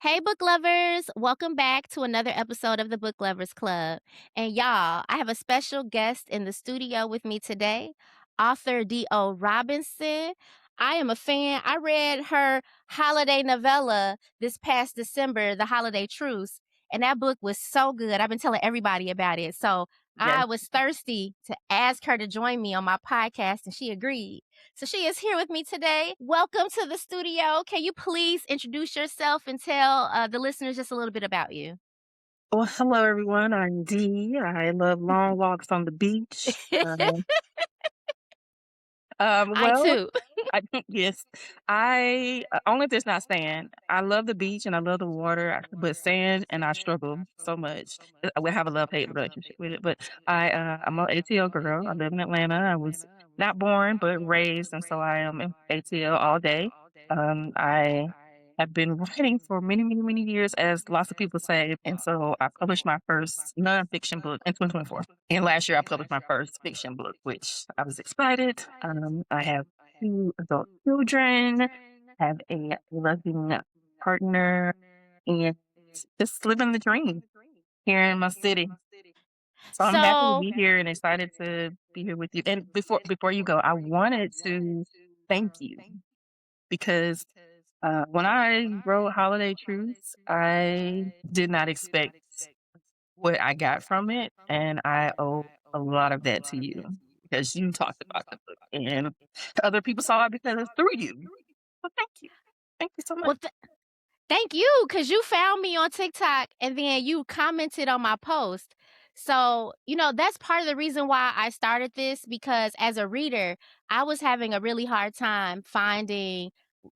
Hey, book lovers! Welcome back to another episode of the Book Lovers Club. And y'all, I have a special guest in the studio with me today, Author D.O. Robinson. I am a fan. I read her holiday novella this past December, The Holiday Truce, and that book was so good. I've been telling everybody about it. So Yes. I was thirsty to ask her to join me on my podcast, and she agreed. So she is here with me today. Welcome to the studio. Can you please introduce yourself and tell the listeners just a little bit about you? Well, hello everyone. I'm Dee. I love long walks on the beach. I Well, too. I yes, I only if there's not sand. I love the beach and I love the water, but sand and I struggle so much. We have a love hate relationship with it. But I'm an ATL girl. I live in Atlanta. I was not born but raised, and so I am in ATL all day. I have been writing for many, many, many years, as lots of people say, and so I published my first nonfiction book in 2024. And last year I published my first fiction book, which I was excited. I have two adult children, have a loving partner, and just living the dream here in my city. So I'm happy to So, be here and excited to be here with you. And before you go, I wanted to thank you because when I wrote Holiday Truths, I did not expect what I got from it, and I owe a lot of that to you because you talked about the book and other people saw it because it's through you. Well, thank you. Thank you so much. well, thank you, because you found me on TikTok and then you commented on my post. So, that's part of the reason why I started this because as a reader, I was having a really hard time finding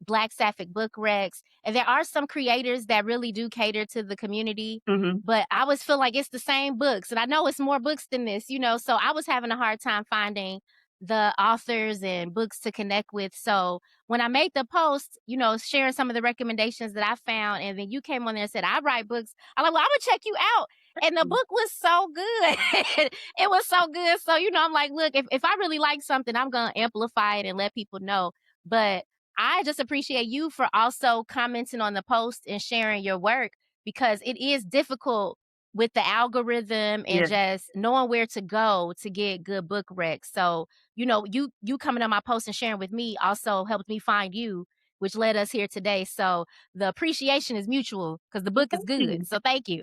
Black Sapphic book recs. And there are some creators that really do cater to the community, Mhm. but I always feel like it's the same books. And I know it's more books than this. So I was having a hard time finding the authors and books to connect with. So when I made the post, sharing some of the recommendations that I found, and then you came on there and said, I write books. I'm like, well, I'm gonna check you out. And the book was so good. It was so good. So, I'm like, look, if I really like something, I'm gonna amplify it and let people know. But I just appreciate you for also commenting on the post and sharing your work because it is difficult with the algorithm and Yeah. just knowing where to go to get good book recs. So, you coming on my post and sharing with me also helped me find you, which led us here today. So the appreciation is mutual because the Well, book is thank good. you. So thank you.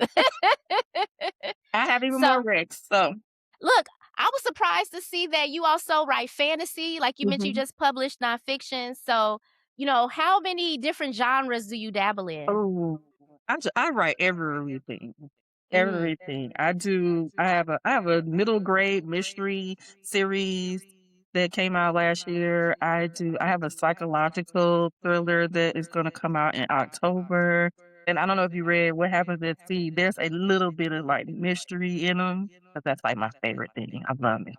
I have even more So Rex. So look, I was surprised to see that you also write fantasy. Like you mentioned, you mhm. just published nonfiction. So, how many different genres do you dabble in? Oh, I write everything. Mm. Everything. I have a middle grade mystery series that came out last year. I have a psychological thriller that is gonna come out in October. And I don't know if you read What Happens at Sea. There's a little bit of like mystery in them, but that's like my favorite thing. I love it.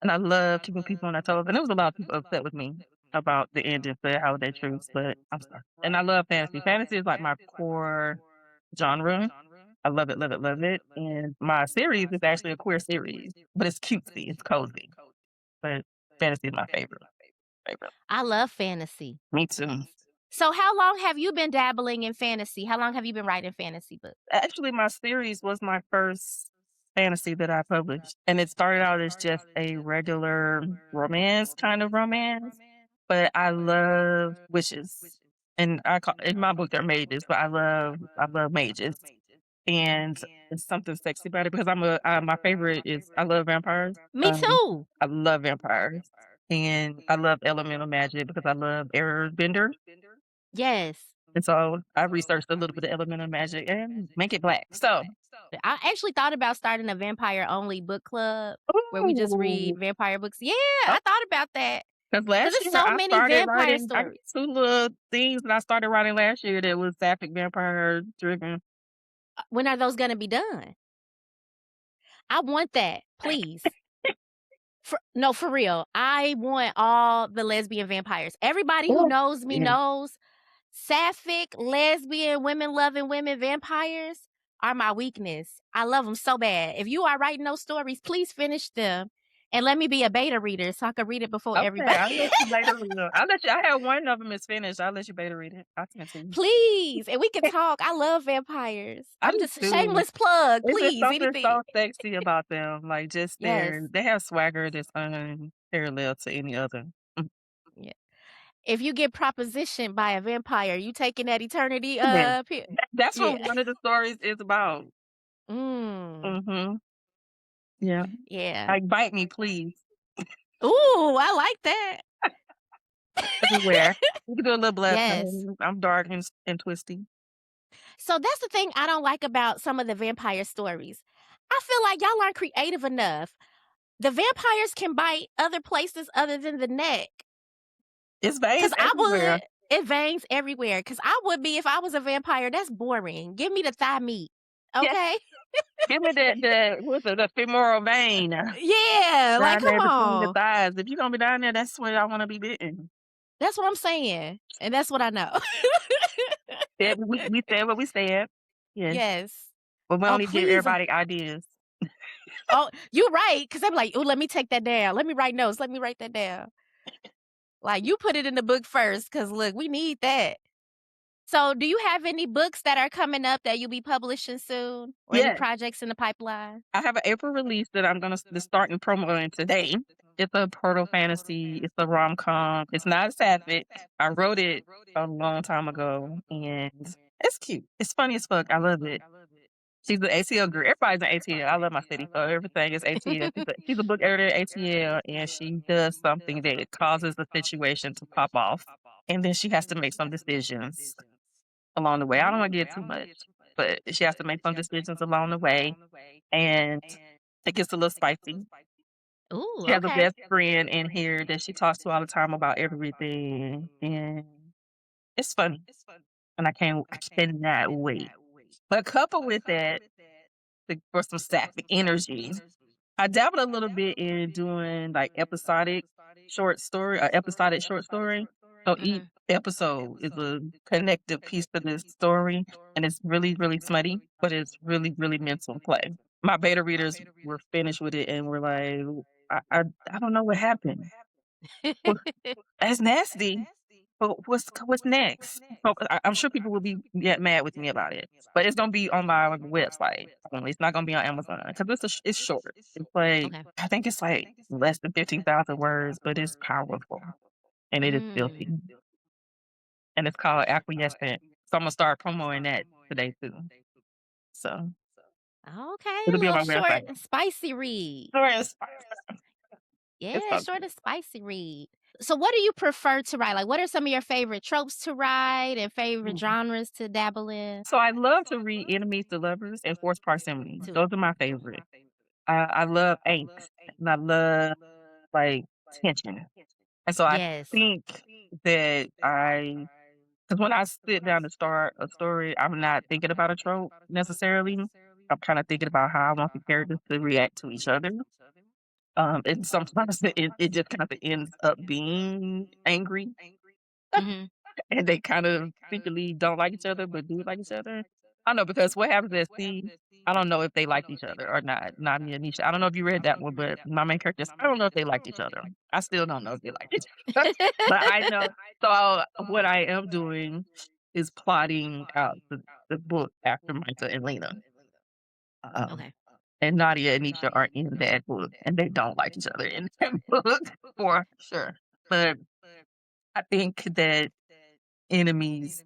And I love keeping people on their toes. And there was a lot of people upset with me about the ending for Holiday Truths, but I'm sorry. And I love fantasy. Fantasy is like my core genre. I love it, love it, love it. And my series is actually a queer series, but it's cutesy, it's cozy. But fantasy is my favorite. Favorite. I love fantasy. Me too. So how long have you been dabbling in fantasy? How long have you been writing fantasy books? Actually, my series was my first fantasy that I published. And it started out as just a regular romance kind of romance. But I love witches. And I call in my book they're mages, but I love mages. And there's something sexy about it because my favorite is I love vampires. Me too. I love vampires. And I love elemental magic because I love airbender. Yes. And so I researched a little bit of elemental magic and make it black. So I actually thought about starting a vampire only book club where we just read ooh, vampire books. Yeah, I thought about that because because last there's year so I many started vampire writing. I got stories. two little things that I started writing last year that was sapphic vampire driven. When are those gonna be done? I want that, please. No, for real. I want all the lesbian vampires. Everybody who Oh, knows me yeah. knows sapphic, lesbian, women loving women vampires are my weakness. I love them so bad. If you are writing those stories, please finish them And let me be a beta reader so I can read it before Okay, everybody. I'll let you beta read it. I'll let you I have one of them is finished. I'll let you beta read it. I'll send it to you. Please, and we can talk. I love vampires. I I'm do just too. shameless plug, It's just please, something anything. so sexy about them, like, just Yes. they have swagger that's unparalleled to any other. Mm, Yeah. If you get propositioned by a vampire, you taking that eternity, yeah. That's yeah. what one of the stories is about. Mm, Mhm. Yeah. yeah. Like, "Bite me, please." Ooh, I like that. Everywhere. You can do a little blood Yes. pain. I'm dark and twisty. So that's the thing I don't like about some of the vampire stories. I feel like y'all aren't creative enough. The vampires can bite other places other than the neck. It's 'Cause veins I everywhere. would it veins everywhere. Cause I would be if I was a vampire, that's boring. Give me the thigh meat, Yeah. okay? Give me the what's the femoral vein Yeah, like, down come there between the on. thighs. If you're gonna be down there, that's where I wanna be bitten. That's what I'm saying, and that's what I know. Said we said what we said. Yes. Yes. But we Oh, only give please. everybody ideas. Oh, you're right. Because 'cause I'm like, "Ooh, let me take that down. Let me write notes. Let me write that down." Like, you put it in the book first, cause look, we need that. So, do you have any books that are coming up that you'll be publishing soon, or any Yes. projects in the pipeline? I have an April release that I'm gonna starting promoting today. It's a proto fantasy. It's a rom com. It's not sapphic. I wrote it a long time ago, and it's cute. It's funny as fuck. I love it. She's an ATL girl. Everybody's an ATL. I love my city, so everything is ATL. She's a book editor at ATL, and she does something that causes the situation to pop off, and then she has to make some decisions along the way. I don't want to get too much, but she has to make some decisions along the way, and it gets a little spicy. Ooh, She has a okay. best friend in here that she talks to all the time about everything, and it's funny, and I cannot wait. But coupled with that, for some sapphic energy, I dabbled a little bit in doing like episodic short story. So each Mhm. episode is a connective piece to this story, and it's really, really smutty, but it's really, really mental play. My beta readers were finished with it and were like, I don't know what happened. Well, that's nasty. But what's next? So I'm sure people will be get mad with me about it, but it's gonna be on my website only. It's not gonna be on Amazon because it's short. It's like Okay. I think it's like less than 15,000 words, but it's powerful and it is filthy, Mm. and it's called Acquiescent. So I'm gonna start promoting that today too. So Okay, a it'll be on little my short website. and spicy read. Sure, it's Yeah, so short good. and spicy read. So what do you prefer to write? Like, what are some of your favorite tropes to write and favorite Mm. genres to dabble in? So I love to read enemies to lovers and forced proximity. Too. Those are my favorite. I love angst and I love like tension. And so I Yes. think that because when I sit down to start a story, I'm not thinking about a trope necessarily. I'm kind of thinking about how I want the characters to react to each other. And sometimes it just kind of ends up being angry, Mhm. and they kind of secretly don't like each other, but do like each other. I don't know because what happens at sea, I don't know if they like each other or not. Not me and Nisha. I don't know if you read that one, but my main characters, I don't know if they like each other. I still don't know if they like each other. But I know. So what I am doing is plotting out the book after Micah and Lena. Um, Okay. and Nadia and Nisha are in that book, and they don't like each other in that book for sure. But I think that enemies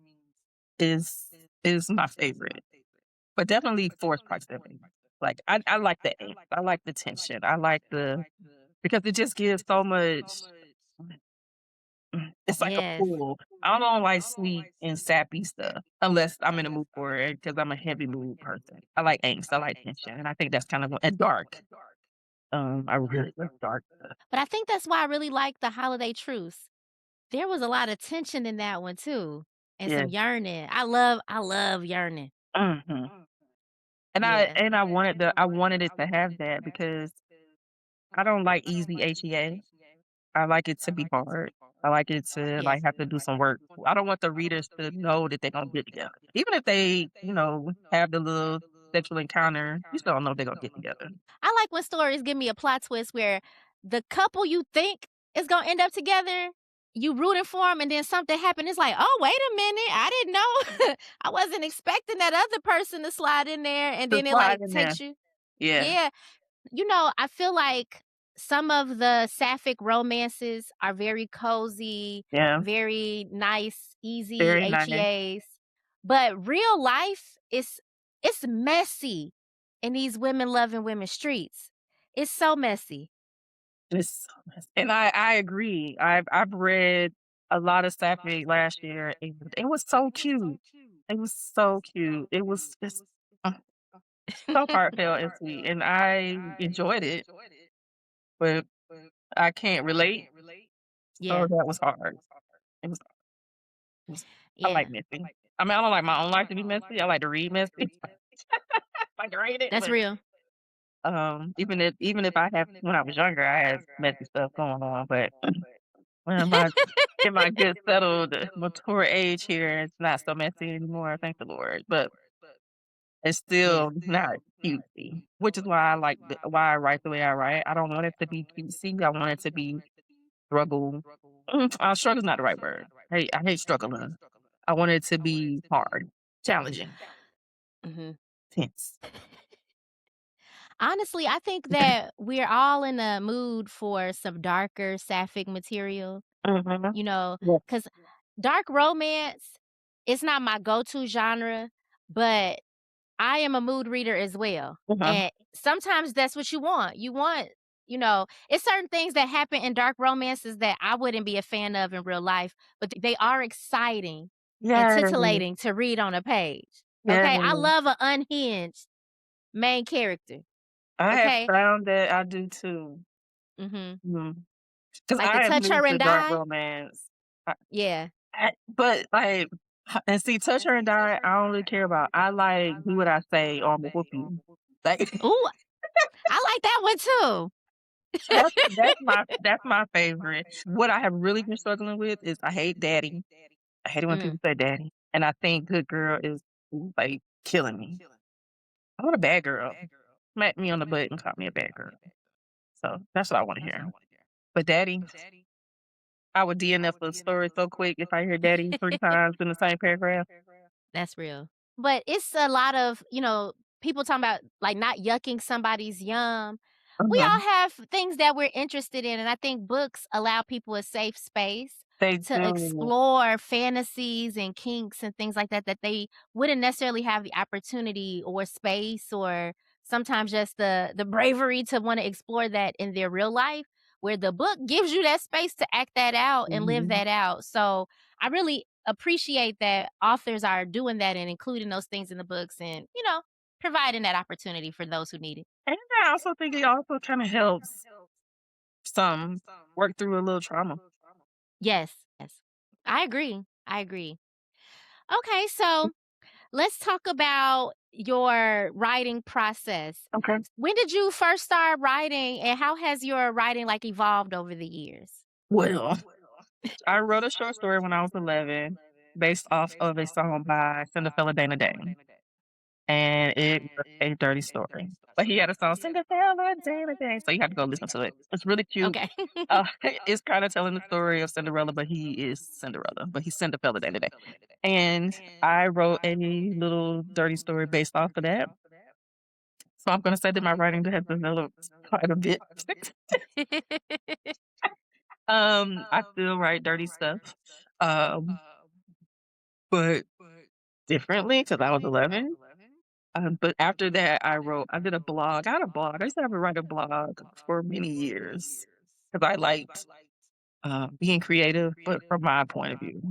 is my favorite, but definitely forced proximity. Like, I like the angst, I like the tension, I like the because it just gives so much it's like a Yes. pool. I don't like sweet and sappy stuff unless I'm in a mood for it because 'cause I'm a heavy mood person. I like angst, I like tension, and I think that's kind of and dark. I really like dark stuff. But I think that's why I really like The Holiday Truce. There was a lot of tension in that one too, and Yeah. some yearning. I love yearning. Mhm. Yeah. I wanted it to have that because I don't like easy HEA. I like it to be hard. I like it to, Yes. like, have to do some work. I don't want the readers to know that they're gonna get together. Even if they, have the little sexual encounter, you still don't know if they're gonna get together. I like when stories give me a plot twist where the couple you think is gonna end up together, you rooting for them, and then something happened. It's like, oh, wait a minute, I didn't know. I wasn't expecting that other person to slide in there, and To then it slide like in there. takes you. Yeah, Yeah, I feel like some of the sapphic romances are very cozy, yeah, very nice, easy very nice. HEAs, but real life is it's messy in these women loving women streets. It's so messy. It's and I agree. I've read a lot of Sapphic last year, and it was so cute. It was so cute. It was just uh, so heartfelt and sweet, and I enjoyed it, but I can't relate, so Yeah, that was hard. It was I yeah, like messy. I mean, I don't like my own life to be messy. I like to read messy. I can read it, that's but real. even if I have when I was younger, I had messy stuff going on, but when my in my good settled mature age here, it's not so messy anymore, thank the Lord, but it's Yeah. still not cutesy, which is why I write the way I write. I don't want it to be cutesy, I want it to be struggle struggle's not the right word. I hate struggling. I want it to be hard, challenging, Mhm. tense. Honestly, I think that we're all in a mood for some darker sapphic material, Mhm. you know, Yeah. because dark romance is not my go-to genre, but I am a mood reader as well, Mhm. and sometimes that's what you want. It's certain things that happen in dark romances that I wouldn't be a fan of in real life, but they are exciting and Yes. titillating to read on a page, okay? I Yes. love an unhinged main character, I have okay? found that I do too. Mhm. Mhm. 'Cause Like the I am touch new her to and dark die? romance. Yeah. But, like and see, Touch Her and Die, I don't really care about. I like Do What I Say or Imma Whoop You. Like, Ooh, I like that one too. that's my favorite. What I have really been struggling with is I hate daddy. I hate it when Mm. people say daddy, and I think good girl is, like, killing me. I want a bad girl. Smack me on the butt and call me a bad girl. So, that's what I wanna hear. But daddy, I would DNF a story so quick if I hear daddy 3 times in the same paragraph. That's real. But it's a lot of, people talking about, like, not yucking somebody's yum. We all Mhm. have things that we're interested in, and I think books allow people a safe space They to do. explore fantasies and kinks and things like that that they wouldn't necessarily have the opportunity or space or sometimes just the bravery to wanna explore that in their real life, where the book gives you that space to act that out and live Mhm. that out. So, I really appreciate that authors are doing that and including those things in the books and, providing that opportunity for those who need it. And I also think it also kinda helps some work through a little trauma. Yes, yes. I agree. I agree. Okay, so let's talk about your writing process. Okay. When did you first start writing and how has your writing like evolved over the years? Well, I wrote a short story when I was 11 based off of a song by Cinderella Dana Day, and it was a dirty story. But he had a song, Cinderella Dana Day, so you have to go listen to it. It's really cute. Okay. It's kinda telling the story of Cinderella, but he is Cinderella, but he's Cinderella Dana Day. And I wrote a little dirty story based off of that. So I'm gonna say that my writing has developed quite a bit. I still write dirty stuff, um, but differently because I was 11. But after that, I did a blog. I had a blog. I used to have to write a blog for many years because I liked being creative, but from my point of view.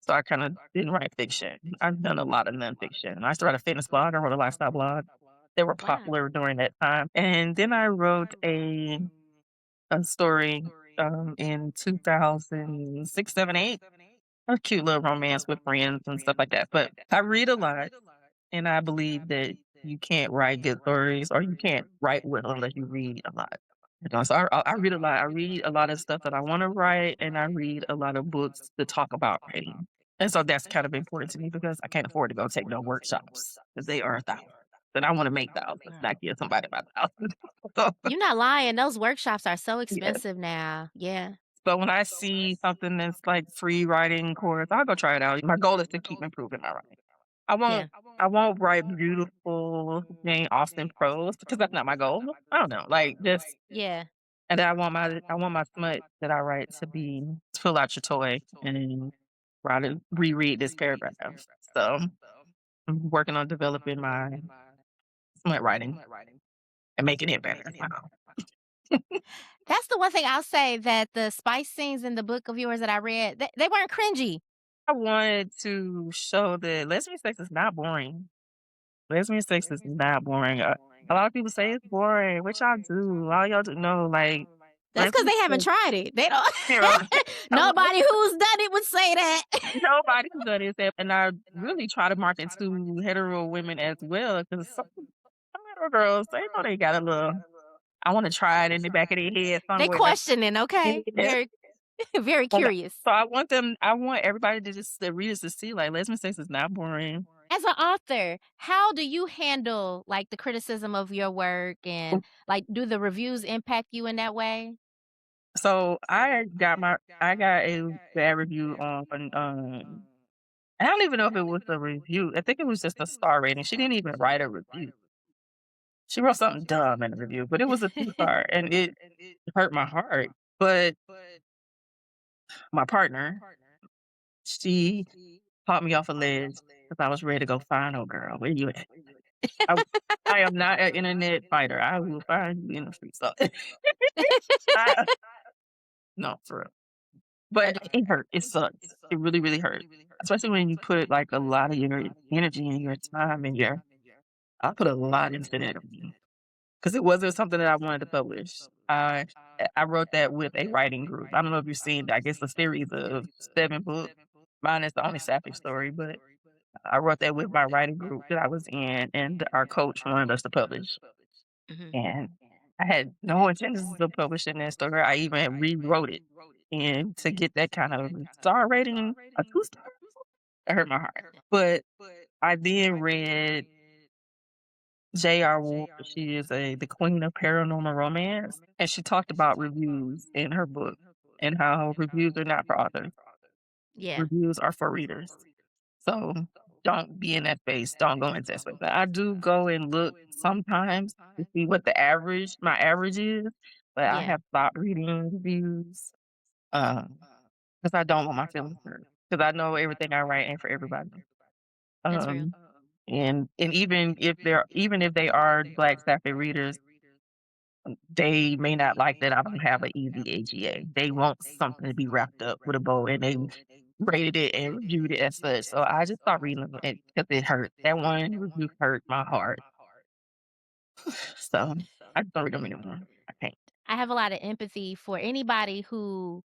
So I kind of didn't write fiction. I've done a lot of nonfiction. I used to write a fitness blog. I wrote a lifestyle blog. They were Wow. popular during that time. And then I wrote a story in 2006, 7, 8. A cute little romance with friends and stuff like that. But I read a lot, and I believe that you can't write good stories or you can't write well unless you read a lot. So I read a lot. I read a lot of stuff that I want to write, and I read a lot of books to talk about writing. And so that's kind of important to me because I can't afford to go take no workshops because they are $1,000. Then I wanna make thousands, not give somebody my thousands. So, You're not lying, those workshops are so yeah. expensive now. Yeah. So when I see something that's like free writing course, I'll go try it out. My goal is to keep improving my writing. I Yeah. won't I won't write beautiful Jane Austen prose because that's not my goal. I don't know, like, just Yeah. and then I want my smut that I write to be to pull out your toy and write it reread this paragraph. So, I'm working on developing my smut writing and making it better. Wow. That's the one thing I'll say that the spice scenes in the book of yours that I read, they weren't cringy. I wanted to show that lesbian sex is not boring. Lesbian sex is not boring. A lot of people say it's boring. What y'all do? All y'all do no, like That's because lesbian they haven't sex. tried it. They don't You know, hello. nobody who's done it would say that. Nobody who done this, and I really try to market to hetero women as well because some hetero girls they know they got a little. I want to try it in the back of their head They somewhere. questioning, okay? Yeah. Very very And curious. so I want them. I want everybody to just the readers to see like lesbian sex is not boring. As an author, how do you handle, like, the criticism of your work and, like, do the reviews impact you in that way? So I got a bad review on I don't even know if it was a review. I think it was just a star rating. She didn't even write a review. She wrote something dumb in the review, but it was a 2 star and it hurt my heart. But my partner, she taught me off a ledge because I was ready to go find old girl. Where you at? I, I am not an internet fighter. I will find you in the street. So I, no, for real. But Understood. it hurt. It sucks. It really, really hurt. Especially when you put like a lot of your energy and your time and your I put a lot into that because it wasn't something that I wanted to publish. I wrote that with a writing group. I don't know if you've seen I guess a series of 7 books. Mine is the only sapphic story, but I wrote that with my writing group that I was in and our coach wanted us to publish. Mhm. And I had no intentions of publishing that story. I even rewrote it. And to get that kind of star rating, a 2 star, it hurt my heart. But I then read J.R. Ward. She is the queen of paranormal romance, and she talked about reviews in her book and how reviews are not for authors. Yeah. Reviews are for readers. So don't be in that space. Don't go into that space. I do go and look sometimes to see what my average is, but I Yeah. have stopped reading reviews because I don't want my feelings hurt. Because I know everything I write ain't for everybody. That's real. Um, and even if they are Black Sapphic readers, they may not like that I don't have an easy AGA. They want something to be wrapped up with a bow, and they rated it and reviewed it as such. So I just stopped reading it because it hurt. That one review hurt my heart. So I just don't read them anymore. I can't. I have a lot of empathy for anybody who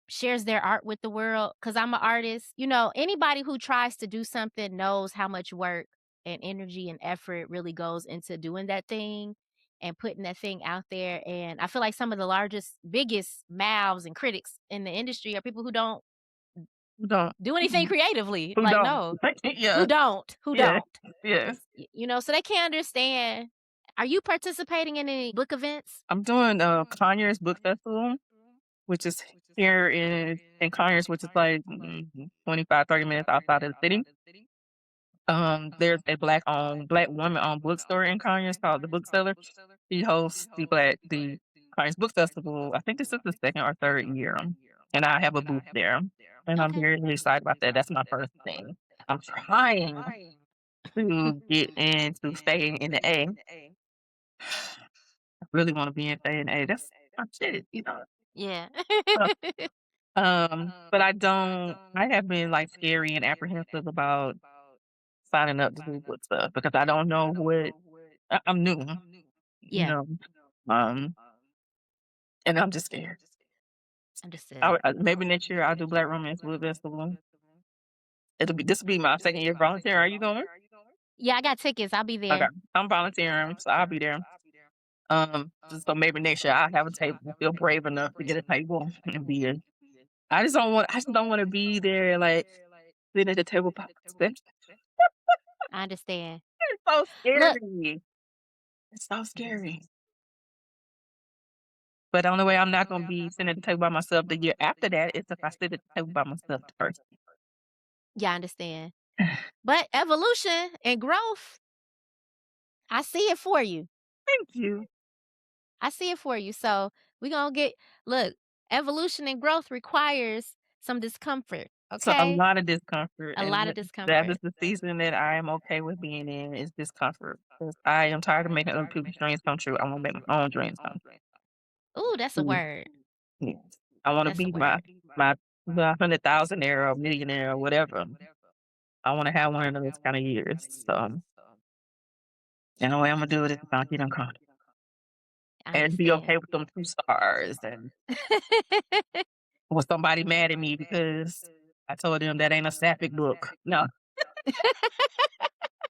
shares their art with the world because I'm an artist. You know, anybody who tries to do something knows how much work and energy and effort really goes into doing that thing and putting that thing out there. And I feel like some of the largest, biggest mouths and critics in the industry are people who don't Who don't? do anything creatively. Who Like, don't? no, who Yeah. don't, who Yeah. don't. Yes. You know, so they can't understand. Are you participating in any book events? I'm doing Conyers Book Festival, which is here in Conyers, which is like 25, 30 minutes outside of the city. There's a black woman owned bookstore in Conyers called The Bookseller. She hosts the Conyers Book Festival. I think this is the second or third year, and I have a booth there, and I'm Okay. very excited about that. That's my first thing. I'm trying to get into staying in the A. I really want to be in staying in A. That's my shit, you know. Yeah. Uh, but I don't. I have been like scary and apprehensive about signing up to do book stuff because I don't know what I'm new. You Yeah. know, um, and I'm just scared. Understood. Maybe next year I'll do Black Romance Book Festival. This will be my second year volunteering. Are you going? Yeah, I got tickets. I'll be Okay, there. I'm volunteering, so I'll be there. So maybe next year I'll have a table. Feel brave enough to get a table and be a. I just don't want to be there like sitting at the table by myself. I understand. so Look, scary. It's so scary. But the only way I'm not gonna be sitting at the table by myself the year after that is if I sit at the table by myself the first. yeah, I understand. But evolution and growth, I see it for you. Thank you. I see it for you. So we gonna get look, evolution and growth requires some discomfort, So a okay? lot of discomfort, A lot and of that discomfort. is the season that I am okay with being in is discomfort. 'Cause I am tired of making other people's dreams come true. I wanna make my own dreams come Ooh, that's a true. word. Yes. I wanna That's a be my word. my the 100,000-aire or millionaire or whatever. I wanna have one of those kinda years. So, and the way Imma do it is if I get uncomfortable I and be understand. okay with them 2 stars and was somebody mad at me because I told them that ain't a sapphic book. No,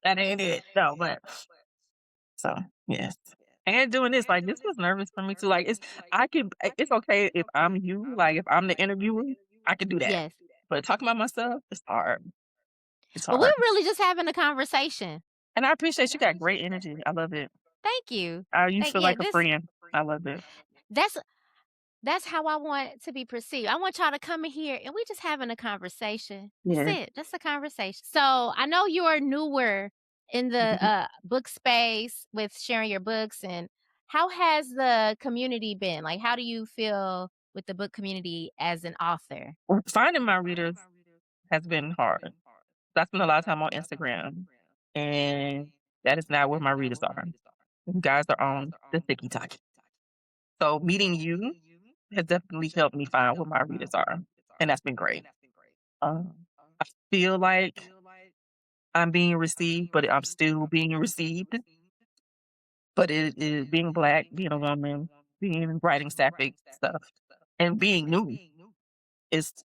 that ain't it. No, but so, yes. And doing this, like, this was nervous for me too. Like, it's okay if I'm you, like, if I'm the interviewer, I can do that. Yes. But talking about myself, it's hard. It's Well, we're hard. really just having a conversation. And I appreciate you got great energy. I love it. Thank you. You Thank feel yeah, like a friend. I love it. that's that's how I want it to be perceived. I want y'all to come in here and we just having a conversation. That's Yeah. it. That's a conversation. So I know you're newer in the Mhm. book space with sharing your books and how has the community been? Like how do you feel with the book community as an author? Finding my readers has been hard. I spend a lot of time on Instagram, and that is not where my readers are. You guys are on the TikTok. So meeting you has definitely helped me find where my readers are, and that's been great. I feel like I'm being received, but I'm still being received. But it is being black, being a woman, being writing sapphic stuff, and being new is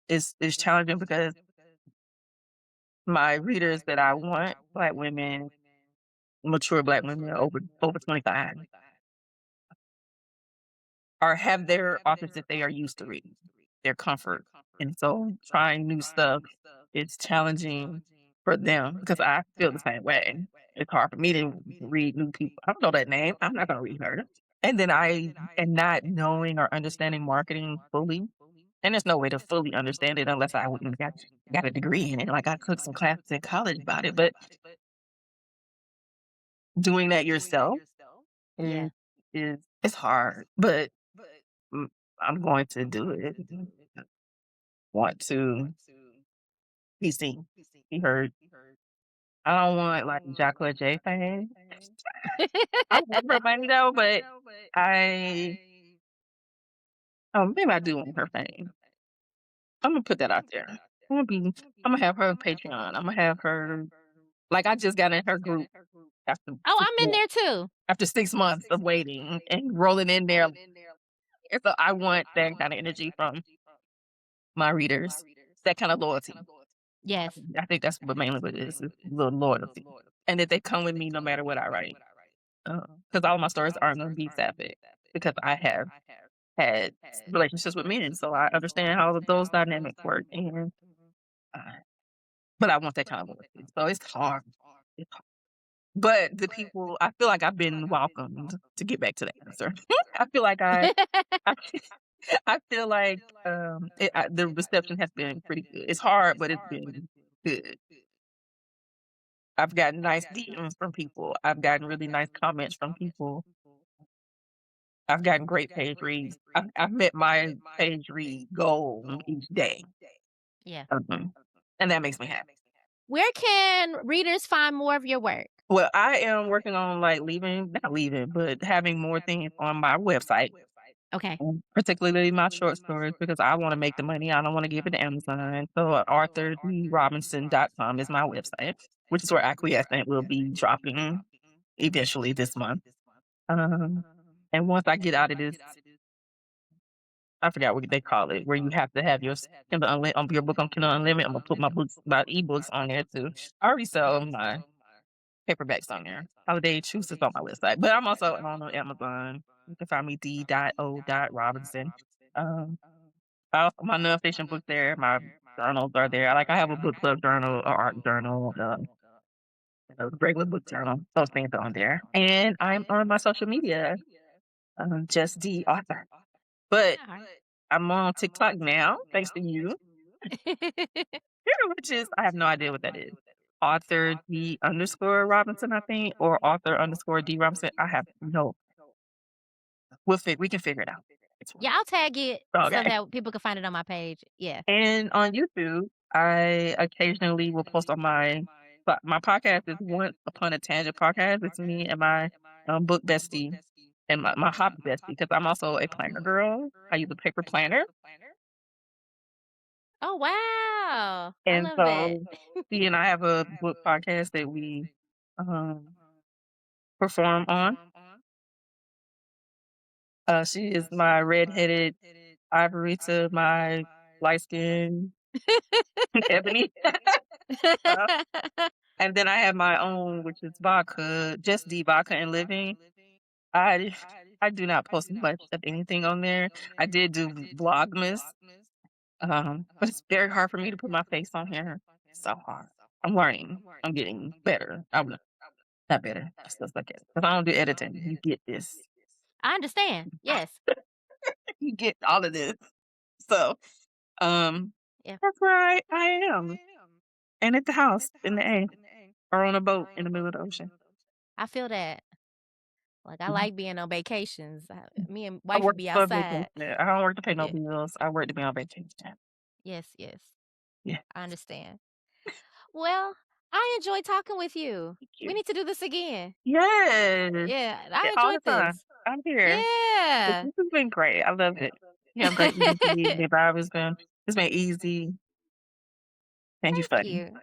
challenging because my readers that I want, black women, mature black women over 25, or have their authors that they are used to reading, their comfort. And so trying new stuff is challenging for them because I feel the same way. It's hard for me to read new people. I don't know that name. I'm not gonna read her. And then I and not knowing or understanding marketing fully. And there's no way to fully understand it unless I went and got a degree in it. Like I took some classes in college about it, but doing that yourself is Yeah. is it's hard. But mm, I'm going to do it. Want to be seen, be heard. I don't want like Jacqueline J fame. I love her money though, but I maybe I do want her fame. I'm gonna put that out there. I'm gonna have her Patreon. I'm gonna have her like I just got in her group after Oh, 6 I'm in months there too. after 6 months of waiting and rolling in there. And so I want that kind of energy from my readers, that kind of loyalty. Yes. I think that's what mainly what it is the loyalty. And that they come with me no matter what I write. Because all my stories aren't gonna be sapphic because I have had relationships with men, so I understand how those dynamics work, and, uh, but I want that kind of loyalty, so it's hard. It's hard. But the people I feel like I've been welcomed to get back to the answer. I feel like I I feel like, the reception has been pretty good. It's hard, but it's been good. I've gotten nice DMs from people. I've gotten really nice comments from people. I've gotten great page reads. I've met my page read goal each day. Yeah. Mhm. And that makes me happy. Where can readers find more of your work? Well, I am working on like not leaving, but having more things on my website, Okay. particularly my short stories because I want to make the money. I don't want to give it to Amazon. So AuthorDRobinson.com is my website, which is where Acquiescent will be dropping eventually this month. Um, and once I get out of this I forgot what they call it, where you have to have your Kindle your book on Kindle Unlimited. I'm gonna put my ebooks on there too. I already sell my paperbacks on there. Holiday Choose is on my website, but I'm also on Amazon. You can find me D.O.Robinson. Um, my nonfiction book there. My journals are there. I have a book club journal, a art journal. regular book journal. Those things are on there. And I'm on my social media, just the author. But Alright. I'm on TikTok now, thanks to you, which is I have no idea what that is. Author D underscore Robinson, I think, or author underscore D Robinson. I have no. We can figure it out. It's fine. Yeah, I'll tag it so Okay. that people can find it on my page. Yeah. And on YouTube, I occasionally will post on my podcast is Once Upon a Tangent podcast. It's me and my book bestie and my hobby bestie because I'm also a planner girl. I use a paper planner. Oh, wow. I And love that. so she and I have a book podcast that we um, perform on. She is my redheaded ivory to my light skin ebony. Uh, and then I have my own, which is vodka, just the vodka and living. I I do not post much of anything on there. I did do Vlogmas, but it's very hard for me to put my face on here. So hard. I'm learning. I'm getting better. I'm not better. I still suck at it. If I don't do editing, you get this. I understand. Yes. You get all of this. So, um, Yeah. that's where I am. And at the house in the A or on a boat in the middle of the ocean. I feel that. Like, I Mhm. like being on vacations. Me and I wifey work be for a vacation. outside. I don't work to pay no Yeah. bills. I work to be on vacation. Yes, yes. Yeah. I understand. Well, I enjoyed talking with you. Thank We you. need to do this again. Yes. Yeah, Yeah, I all the enjoyed time. this. I'm here. This Yeah. has been great. I love it. You have great energy. The vibe has been it's been easy and you Thank funny. you.